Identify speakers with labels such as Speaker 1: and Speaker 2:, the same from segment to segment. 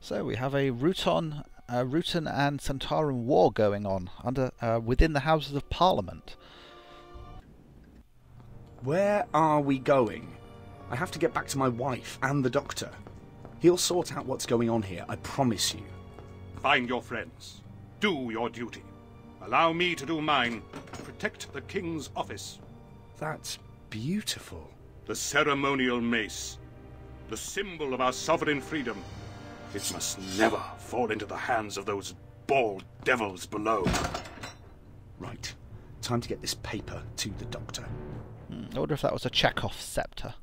Speaker 1: So we have a Ruton and Centauran war going on within the Houses of Parliament.
Speaker 2: Where are we going? I have to get back to my wife and the doctor. He'll sort out what's going on here, I promise you.
Speaker 3: Find your friends. Do your duty. Allow me to do mine. Protect the King's office.
Speaker 2: That's beautiful.
Speaker 3: The ceremonial mace. The symbol of our sovereign freedom. It must never fall into the hands of those bald devils below.
Speaker 2: Right. Time to get this paper to the doctor.
Speaker 1: I wonder if that was a Chekhov scepter.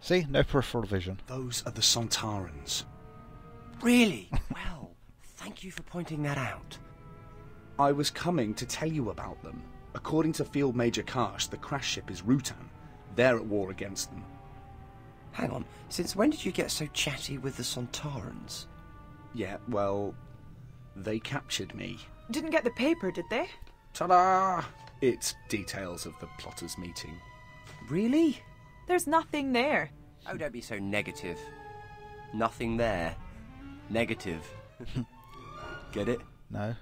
Speaker 1: See? No peripheral vision.
Speaker 2: Those are the Sontarans.
Speaker 4: Really? Well, thank you for pointing that out.
Speaker 2: I was coming to tell you about them. According to Field Major Karsh, the crash ship is Ruton. They're at war against them.
Speaker 4: Hang on, since when did you get so chatty with the Sontarans?
Speaker 2: Yeah, well, they captured me.
Speaker 5: Didn't get the paper, did they?
Speaker 2: Ta-da! It's details of the plotters' meeting.
Speaker 4: Really?
Speaker 5: There's nothing there.
Speaker 4: Oh, don't be so negative. Nothing there. Negative. Get it?
Speaker 1: No.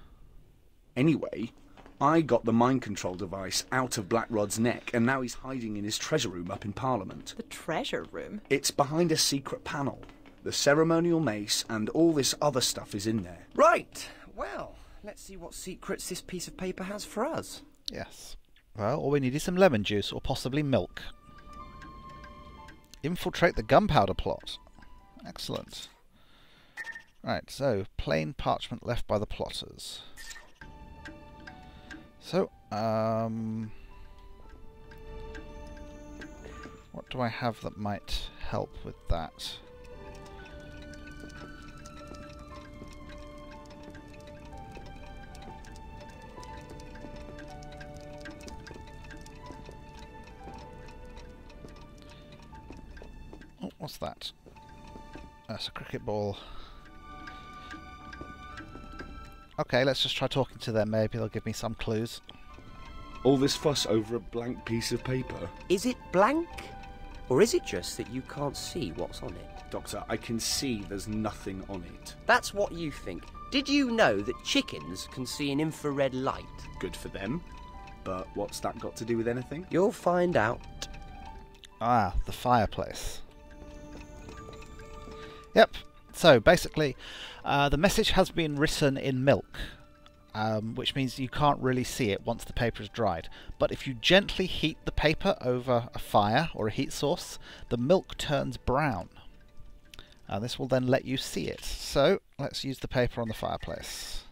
Speaker 2: Anyway, I got the mind control device out of Blackrod's neck, and now he's hiding in his treasure room up in Parliament.
Speaker 5: The treasure room?
Speaker 2: It's behind a secret panel. The ceremonial mace and all this other stuff is in there.
Speaker 4: Right. Well, let's see what secrets this piece of paper has for us.
Speaker 1: Yes. Well, all we need is some lemon juice, or possibly milk. Infiltrate the Gunpowder Plot. Excellent. Right, so, plain parchment left by the plotters. So, what do I have that might help with that? Oh, what's that? That's a cricket ball. Okay, let's just try talking to them. Maybe they'll give me some clues.
Speaker 2: All this fuss over a blank piece of paper?
Speaker 4: Is it blank? Or is it just that you can't see what's on it?
Speaker 2: Doctor, I can see there's nothing on it.
Speaker 4: That's what you think. Did you know that chickens can see in infrared light?
Speaker 2: Good for them. But what's that got to do with anything?
Speaker 4: You'll find out.
Speaker 1: Ah, the fireplace. Yep. So, basically, the message has been written in milk, which means you can't really see it once the paper is dried. But if you gently heat the paper over a fire or a heat source, the milk turns brown. This will then let you see it. So, let's use the paper on the fireplace.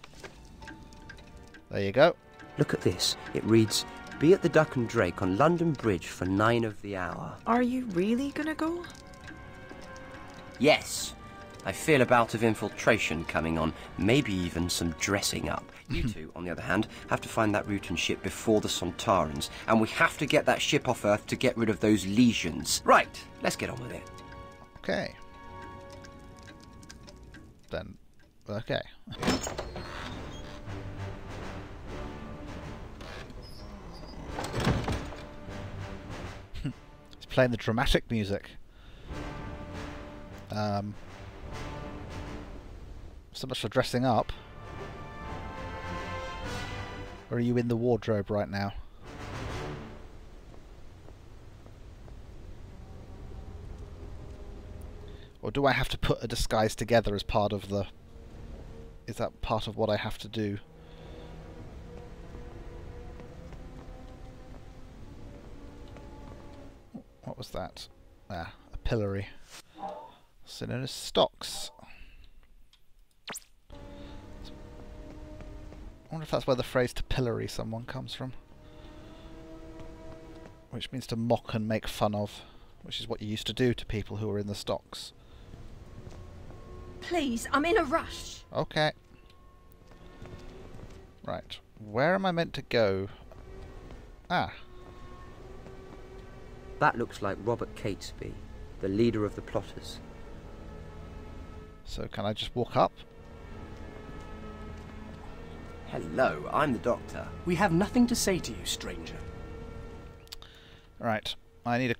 Speaker 1: There you go.
Speaker 4: Look at this. It reads, "Be at the Duck and Drake on London Bridge for 9 of the hour."
Speaker 5: Are you really gonna go?
Speaker 4: Yes. I feel a bout of infiltration coming on, maybe even some dressing up. You two, on the other hand, have to find that Ruton ship before the Sontarans, and we have to get that ship off Earth to get rid of those legions. Right, let's get on with it.
Speaker 1: Okay. Then, okay. It's playing the dramatic music. So much for dressing up. Or are you in the wardrobe right now? Or do I have to put a disguise together as part of the... Is that part of what I have to do? What was that? Ah, a pillory. Also known as stocks. I wonder if that's where the phrase "to pillory someone" comes from. Which means to mock and make fun of, which is what you used to do to people who were in the stocks.
Speaker 6: Please, I'm in a rush.
Speaker 1: Okay. Right. Where am I meant to go? Ah.
Speaker 4: That looks like Robert Catesby, the leader of the plotters.
Speaker 1: So can I just walk up?
Speaker 4: Hello, I'm the doctor.
Speaker 6: We have nothing to say to you, stranger.
Speaker 1: Right. I need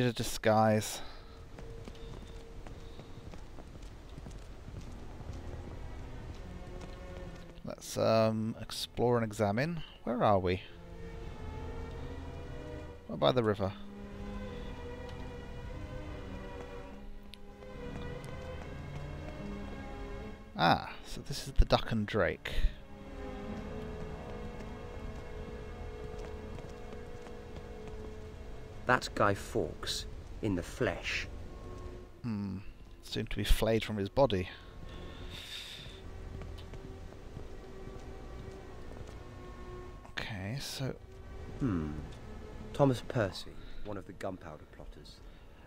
Speaker 1: a disguise. Let's explore and examine. Where are we? We're by the river. Ah, so this is the Duck and Drake.
Speaker 4: That's Guy Fawkes, in the flesh.
Speaker 1: Soon to be flayed from his body. Okay, so...
Speaker 4: Thomas Percy, one of the Gunpowder Plotters.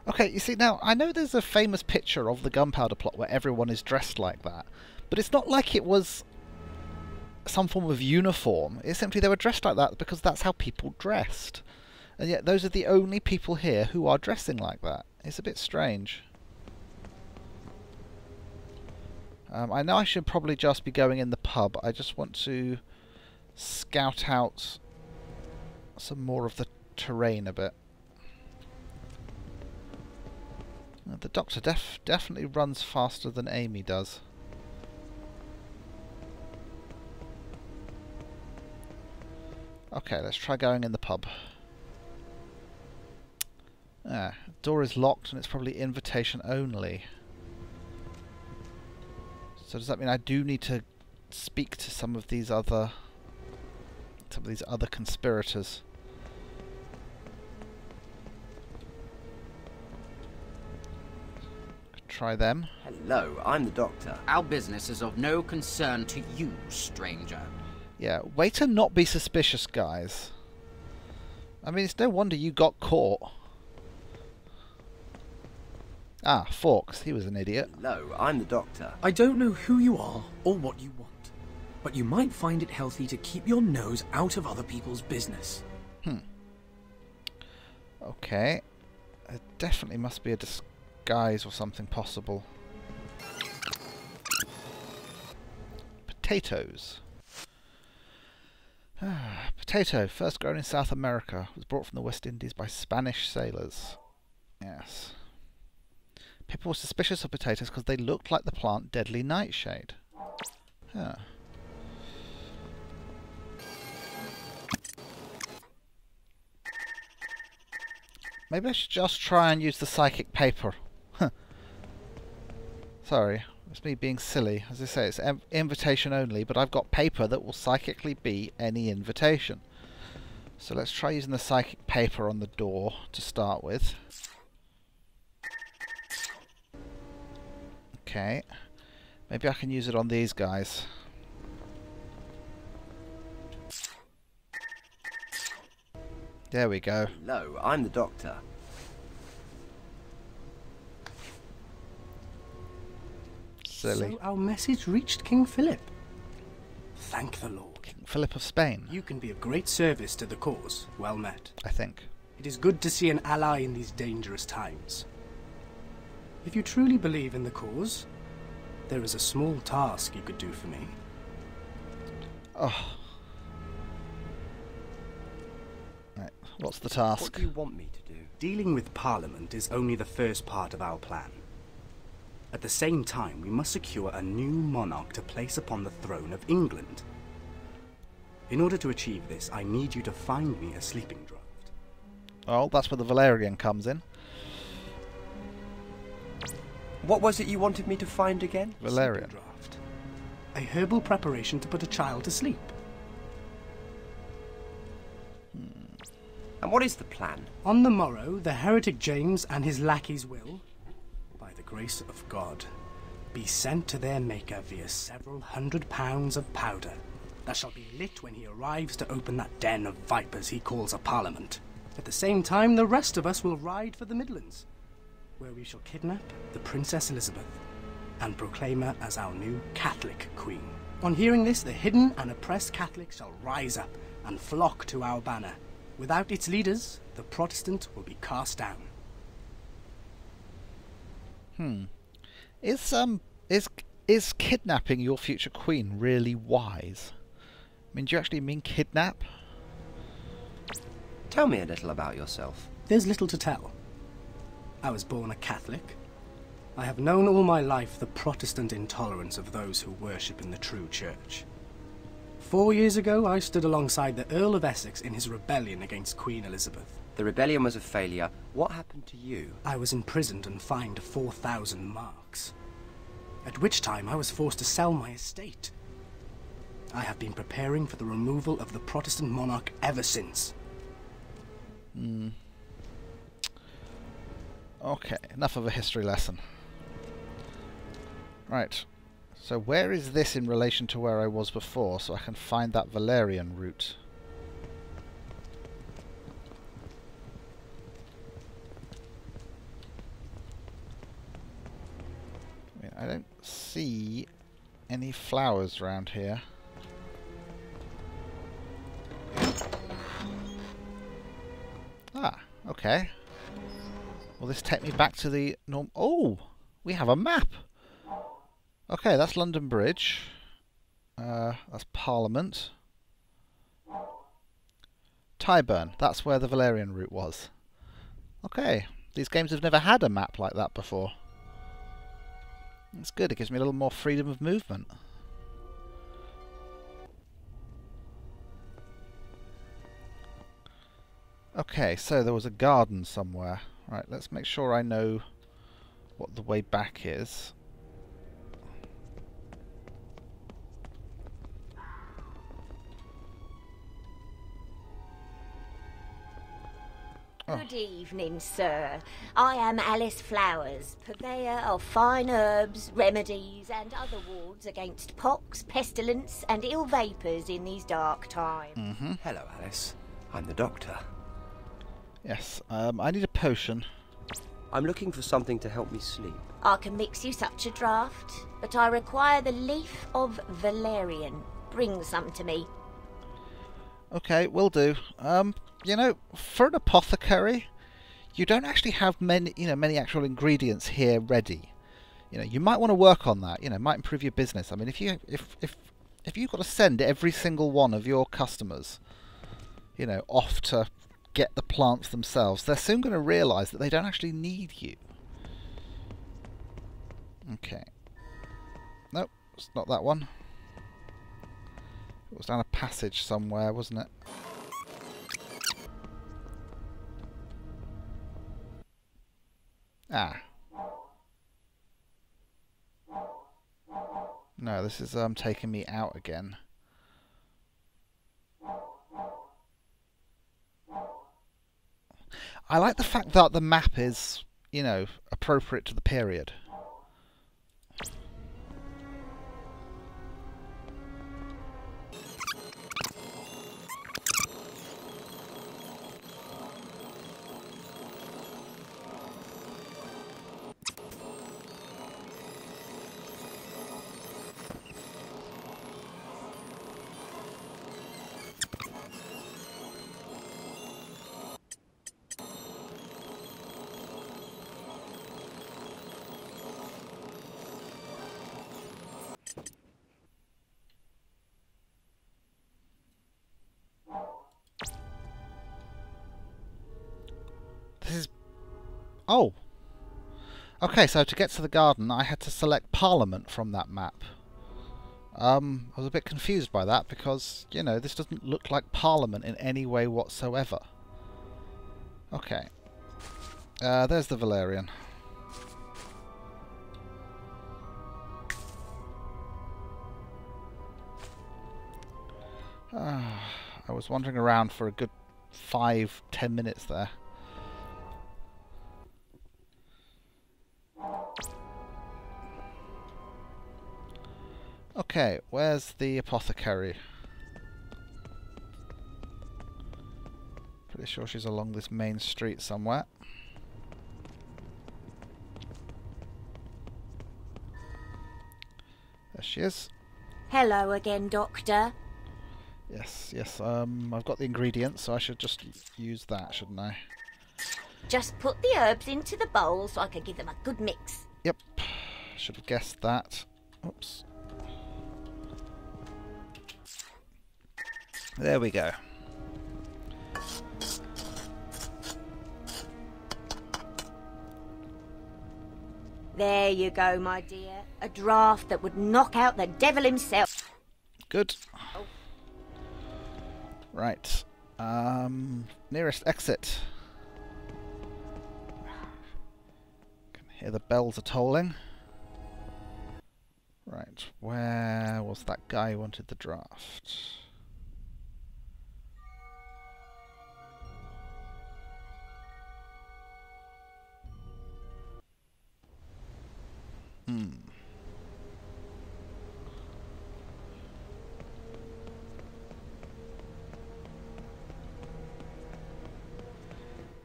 Speaker 1: Okay, you see, now, I know there's a famous picture of the Gunpowder Plot where everyone is dressed like that, but it's not like it was some form of uniform. It's simply they were dressed like that because that's how people dressed. And yet those are the only people here who are dressing like that. It's a bit strange. I know I should probably just be going in the pub. I just want to scout out some more of the terrain a bit. The Doctor definitely runs faster than Amy does. Okay, let's try going in the pub. Door is locked and it's probably invitation only. So does that mean I do need to speak to some of these other conspirators? Try them.
Speaker 4: Hello, I'm the doctor.
Speaker 7: Our business is of no concern to you, stranger.
Speaker 1: Yeah, way to not be suspicious, guys. I mean, it's no wonder you got caught. Ah, Fawkes, he was an idiot.
Speaker 4: Hello, I'm the doctor.
Speaker 6: I don't know who you are or what you want, but you might find it healthy to keep your nose out of other people's business.
Speaker 1: Okay. There definitely must be a disguise or something possible. Potatoes. Potato, first grown in South America, was brought from the West Indies by Spanish sailors. Yes. People were suspicious of potatoes because they looked like the plant deadly nightshade. Huh. Maybe I should just try and use the psychic paper. Sorry, it's me being silly. As I say, it's invitation only, but I've got paper that will psychically be any invitation. So let's try using the psychic paper on the door to start with. Okay, maybe I can use it on these guys. There we go.
Speaker 4: Hello, I'm the doctor.
Speaker 1: Silly.
Speaker 6: So our message reached King Philip. Thank the Lord.
Speaker 1: King Philip of Spain.
Speaker 6: You can be of great service to the cause. Well met.
Speaker 1: I think.
Speaker 6: It is good to see an ally in these dangerous times. If you truly believe in the cause, there is a small task you could do for me.
Speaker 1: Oh. Right. What's the task?
Speaker 4: What do you want me to do?
Speaker 6: Dealing with Parliament is only the first part of our plan. At the same time, we must secure a new monarch to place upon the throne of England. In order to achieve this, I need you to find me a sleeping draught.
Speaker 1: Oh, that's where the Valerian comes in.
Speaker 4: What was it you wanted me to find again?
Speaker 1: Valerian.
Speaker 6: Sleeping draught. A herbal preparation to put a child to sleep.
Speaker 4: And what is the plan?
Speaker 6: On the morrow, the heretic James and his lackeys will, by the grace of God, be sent to their maker via several £100 of powder that shall be lit when he arrives to open that den of vipers he calls a parliament. At the same time, the rest of us will ride for the Midlands, where we shall kidnap the Princess Elizabeth and proclaim her as our new Catholic queen. On hearing this, the hidden and oppressed Catholics shall rise up and flock to our banner. Without its leaders, the Protestant will be cast down.
Speaker 1: Is kidnapping your future queen really wise? mean, do you actually mean kidnap?
Speaker 4: Tell me a little about yourself.
Speaker 6: There's little to tell. I was born a Catholic. I have known all my life the Protestant intolerance of those who worship in the true church. 4 years ago, I stood alongside the Earl of Essex in his rebellion against Queen Elizabeth.
Speaker 4: The rebellion was a failure. What happened to you?
Speaker 6: I was imprisoned and fined 4,000 marks, at which time I was forced to sell my estate. I have been preparing for the removal of the Protestant monarch ever since.
Speaker 1: Okay, enough of a history lesson. Right, so where is this in relation to where I was before, so I can find that Valerian route? I mean, I don't see any flowers around here. Ah, okay. Will this take me back to the norm? Oh, we have a map. Okay, that's London Bridge. That's Parliament. Tyburn, that's where the Valerian route was. Okay, these games have never had a map like that before. It's good, it gives me a little more freedom of movement. Okay, so there was a garden somewhere. Right, let's make sure I know what the way back is.
Speaker 8: Good evening, sir. I am Alice Flowers, purveyor of fine herbs, remedies, and other wards against pox, pestilence, and ill vapours in these dark times.
Speaker 4: Hello, Alice. I'm the doctor.
Speaker 1: Yes, I need a potion.
Speaker 4: I'm looking for something to help me sleep.
Speaker 8: I can mix you such a draught, but I require the leaf of valerian. Bring some to me.
Speaker 1: Okay, will do. You know, for an apothecary, you don't actually have many actual ingredients here ready. You know, you might want to work on that. You know, it might improve your business. I mean, if you've got to send every single one of your customers, you know, off to get the plants themselves, they're soon going to realise that they don't actually need you. Okay. Nope, it's not that one. It was down a passage somewhere, wasn't it? Ah. No, this is taking me out again. I like the fact that the map is, you know, appropriate to the period. This is... Oh! Okay, so to get to the garden, I had to select Parliament from that map. I was a bit confused by that because, you know, this doesn't look like Parliament in any way whatsoever. Okay. There's the Valerian. I was wandering around for a good 5-10 minutes there. Okay, where's the apothecary? Pretty sure she's along this main street somewhere. There she is.
Speaker 8: Hello again, Doctor.
Speaker 1: Yes, yes, I've got the ingredients, so I should just use that, shouldn't I?
Speaker 8: Just put the herbs into the bowl so I can give them a good mix.
Speaker 1: Yep, should have guessed that. Oops. There we go.
Speaker 8: There you go, my dear. A draft that would knock out the devil himself.
Speaker 1: Good. Right. Nearest exit. Can hear the bells are tolling. Right, where was that guy who wanted the draft?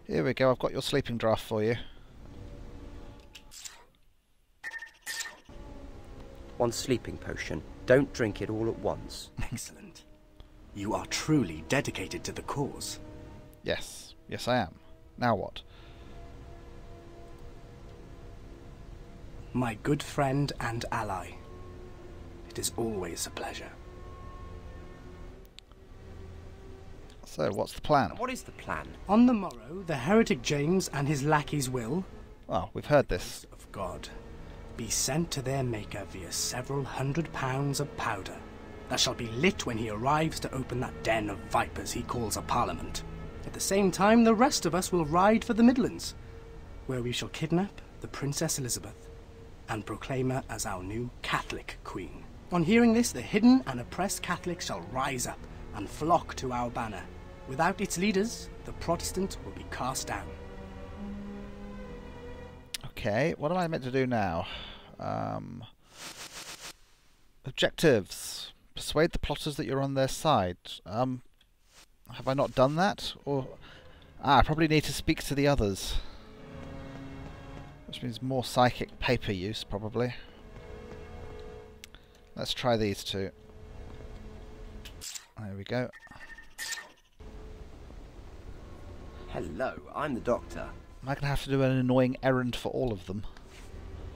Speaker 1: Here we go, I've got your sleeping draft for you.
Speaker 4: One sleeping potion. Don't drink it all at once.
Speaker 6: Excellent. You are truly dedicated to the cause.
Speaker 1: Yes, yes I am. Now what?
Speaker 6: My good friend and ally. It is always a pleasure.
Speaker 1: So, what's the plan?
Speaker 4: What is the plan?
Speaker 6: On the morrow, the heretic James and his lackeys will,
Speaker 1: Well, we've heard this.
Speaker 6: of God, be sent to their maker via several £100 of powder that shall be lit when he arrives to open that den of vipers he calls a parliament. At the same time, the rest of us will ride for the Midlands, where we shall kidnap the Princess Elizabeth and proclaim her as our new Catholic queen. On hearing this, the hidden and oppressed Catholics shall rise up and flock to our banner. Without its leaders, the Protestant will be cast down.
Speaker 1: Okay, what am I meant to do now? Objectives. Persuade the plotters that you're on their side. Have I not done that? Or I probably need to speak to the others. Which means more psychic paper use, probably. Let's try these two. There we go.
Speaker 4: Hello, I'm the doctor.
Speaker 1: Am I going to have to do an annoying errand for all of them?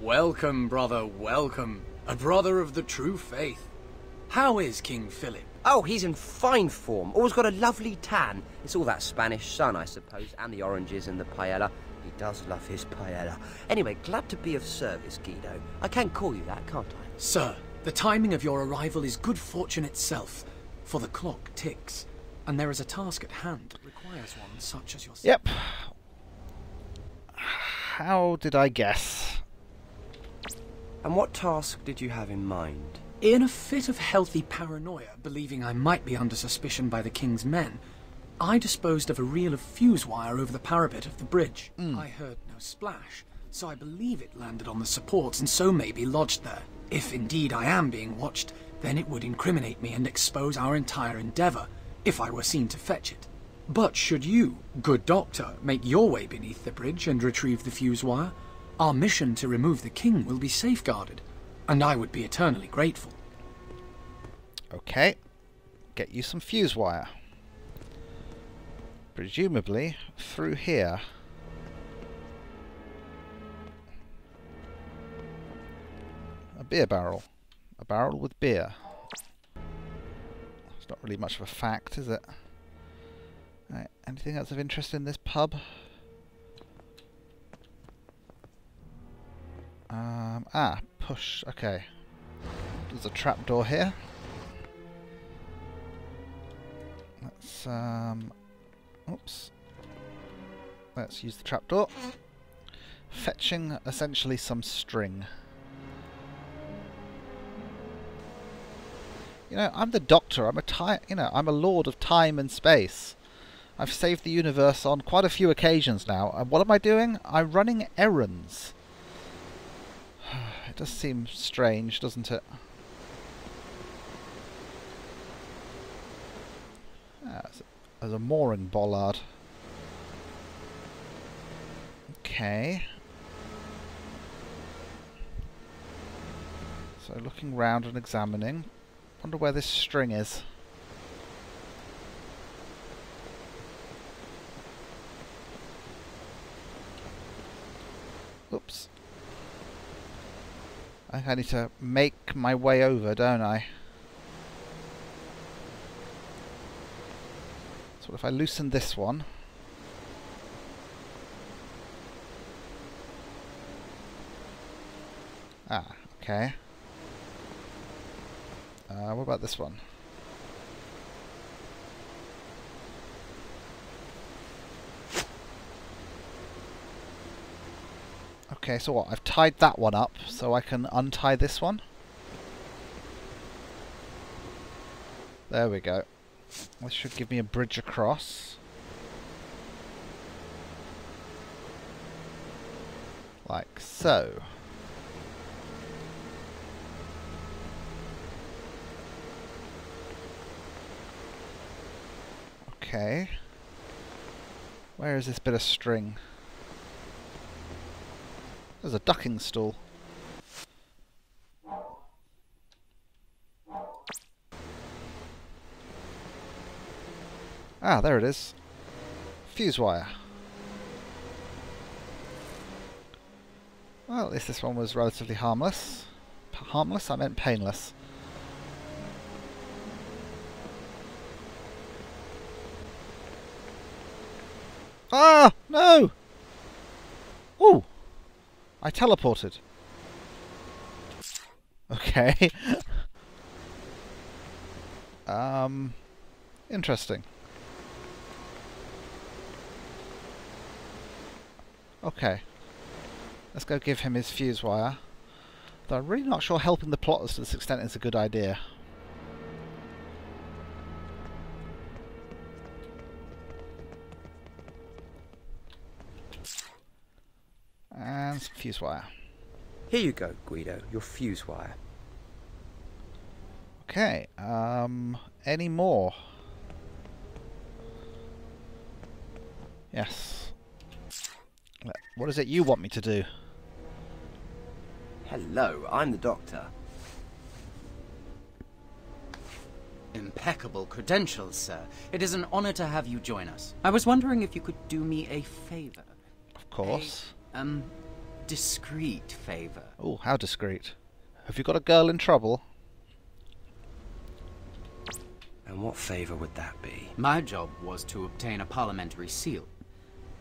Speaker 9: Welcome, brother, welcome. A brother of the true faith. How is King Philip?
Speaker 4: Oh, he's in fine form. Always got a lovely tan. It's all that Spanish sun, I suppose, and the oranges and the paella. He does love his paella. Anyway, glad to be of service, Guido. I can call you that, can't I?
Speaker 9: Sir, the timing of your arrival is good fortune itself, for the clock ticks, and there is a task at hand that requires one such as yourself.
Speaker 1: Yep. How did I guess?
Speaker 4: And what task did you have in mind?
Speaker 9: In a fit of healthy paranoia, believing I might be under suspicion by the king's men, I disposed of a reel of fuse wire over the parapet of the bridge. I heard no splash, so I believe it landed on the supports and so may be lodged there. If indeed I am being watched, then it would incriminate me and expose our entire endeavour, if I were seen to fetch it. But should you, good doctor, make your way beneath the bridge and retrieve the fuse wire, our mission to remove the king will be safeguarded, and I would be eternally grateful.
Speaker 1: Okay. Get you some fuse wire. Presumably through here. A beer barrel. A barrel with beer. It's not really much of a fact, is it? Right, anything else of interest in this pub? Push. Okay. There's a trapdoor here. Let's oops. Let's use the trapdoor. Fetching essentially some string. You know, I'm the Doctor. I'm a lord of time and space. I've saved the universe on quite a few occasions now. And what am I doing? I'm running errands. It does seem strange, doesn't it? There's a mooring bollard. Okay. So looking round and examining. Wonder where this string is. Oops. I think I need to make my way over, don't I? So if I loosen this one... Ah, okay. What about this one? Okay, so what? I've tied that one up, so I can untie this one. There we go. This should give me a bridge across. Like so. Okay. Where is this bit of string? There's a ducking stool. Ah, there it is. Fuse wire. Well, at least this one was relatively harmless. Harmless? I meant painless. Ah! No! Ooh! I teleported. Okay. Interesting. Okay. Let's go give him his fuse wire. Though I'm really not sure helping the plotters to this extent is a good idea. And some fuse wire.
Speaker 4: Here you go, Guido, your fuse wire.
Speaker 1: Okay, any more? Yes. What is it you want me to do?
Speaker 4: Hello, I'm the doctor.
Speaker 7: Impeccable credentials, sir. It is an honor to have you join us. I was wondering if you could do me a favor.
Speaker 1: Of course.
Speaker 7: Discreet favor.
Speaker 1: Oh, how discreet. Have you got a girl in trouble?
Speaker 4: And what favour would that be?
Speaker 7: My job was to obtain a parliamentary seal.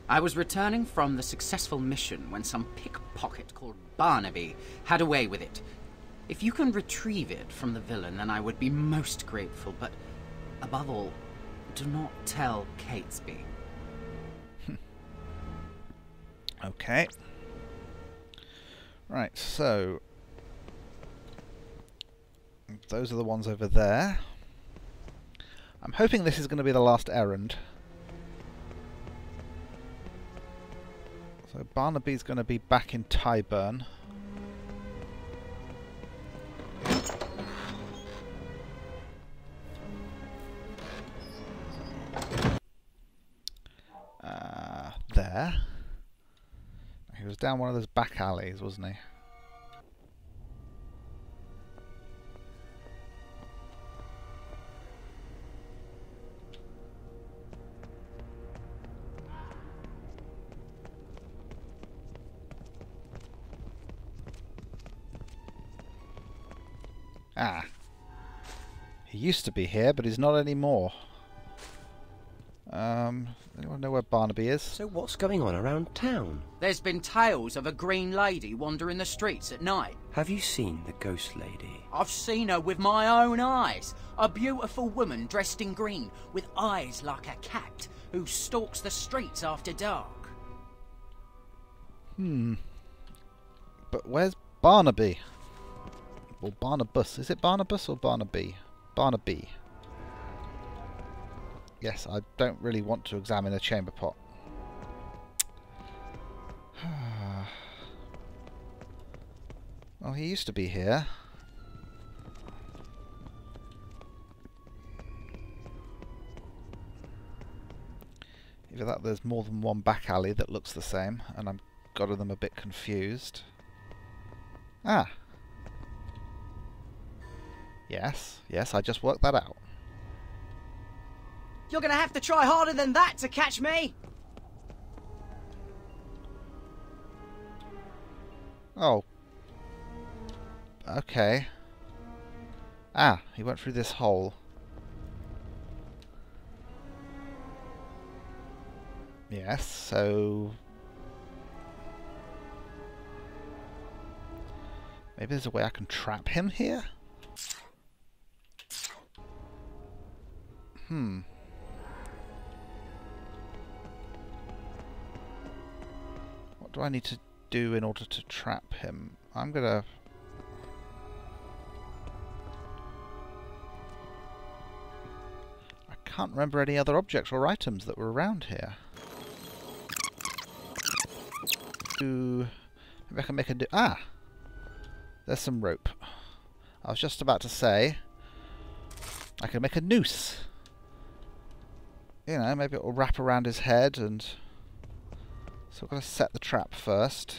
Speaker 7: I was returning from the successful mission when some pickpocket called Barnaby had a way with it. If you can retrieve it from the villain, then I would be most grateful, but above all, do not tell Catesby.
Speaker 1: Okay. Right, so those are the ones over there. I'm hoping this is going to be the last errand. So Barnaby's going to be back in Tyburn. There. He was down one of those back alleys, wasn't he? Ah. He used to be here, but he's not anymore. Anyone know where Barnaby is?
Speaker 4: So what's going on around town?
Speaker 7: There's been tales of a green lady wandering the streets at night.
Speaker 4: Have you seen the ghost lady?
Speaker 7: I've seen her with my own eyes. A beautiful woman dressed in green, with eyes like a cat, who stalks the streets after dark.
Speaker 1: But where's Barnaby? Or Barnabas. Is it Barnabas or Barnaby? Barnaby. Yes, I don't really want to examine a chamber pot. Well, he used to be here. Either that there's more than one back alley that looks the same, and I'm got them a bit confused. Ah. Yes, I just worked that out.
Speaker 7: You're gonna have to try harder than that to catch me!
Speaker 1: Oh. Okay. Ah, he went through this hole. Yes, so... maybe there's a way I can trap him here? What do I need to do in order to trap him? I'm gonna... I can't remember any other objects or items that were around here. Maybe I can make a... ah! There's some rope. I was just about to say I can make a noose. You know, maybe it will wrap around his head and... so I've got to set the trap first.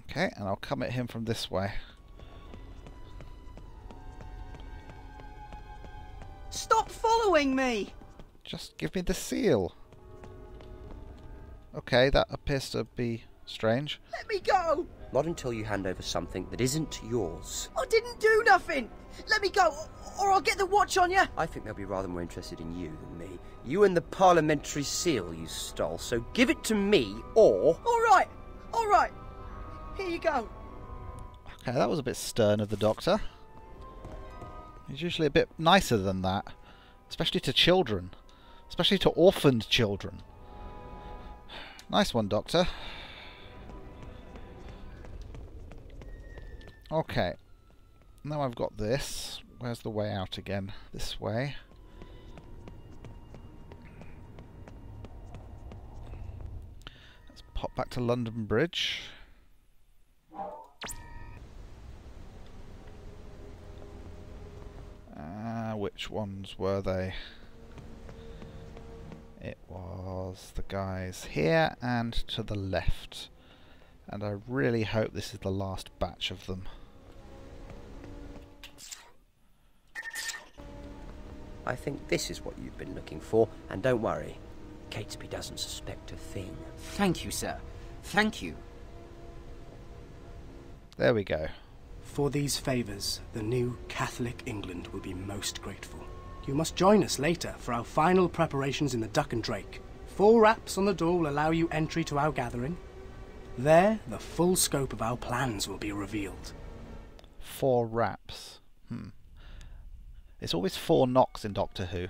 Speaker 1: Okay, and I'll come at him from this way.
Speaker 10: Stop following me!
Speaker 1: Just give me the seal. Okay, that appears to be strange.
Speaker 10: Let me go!
Speaker 4: Not until you hand over something that isn't yours.
Speaker 10: I didn't do nothing! Let me go, or I'll get the watch on you!
Speaker 4: I think they'll be rather more interested in you than me. You and the parliamentary seal you stole, so give it to me, or...
Speaker 10: Alright, alright. Here you go.
Speaker 1: Okay, that was a bit stern of the Doctor. He's usually a bit nicer than that. Especially to children. Especially to orphaned children. Nice one, Doctor. Okay. Now I've got this. Where's the way out again? This way. Let's pop back to London Bridge. Which ones were they? It was the guys here and to the left. And I really hope this is the last batch of them.
Speaker 4: I think this is what you've been looking for, and don't worry, Catesby doesn't suspect a thing.
Speaker 7: Thank you, sir. Thank you.
Speaker 1: There we go.
Speaker 6: For these favours, the new Catholic England will be most grateful. You must join us later for our final preparations in the Duck and Drake. 4 raps on the door will allow you entry to our gathering. There, the full scope of our plans will be revealed.
Speaker 1: 4 raps. It's always 4 knocks in Doctor Who.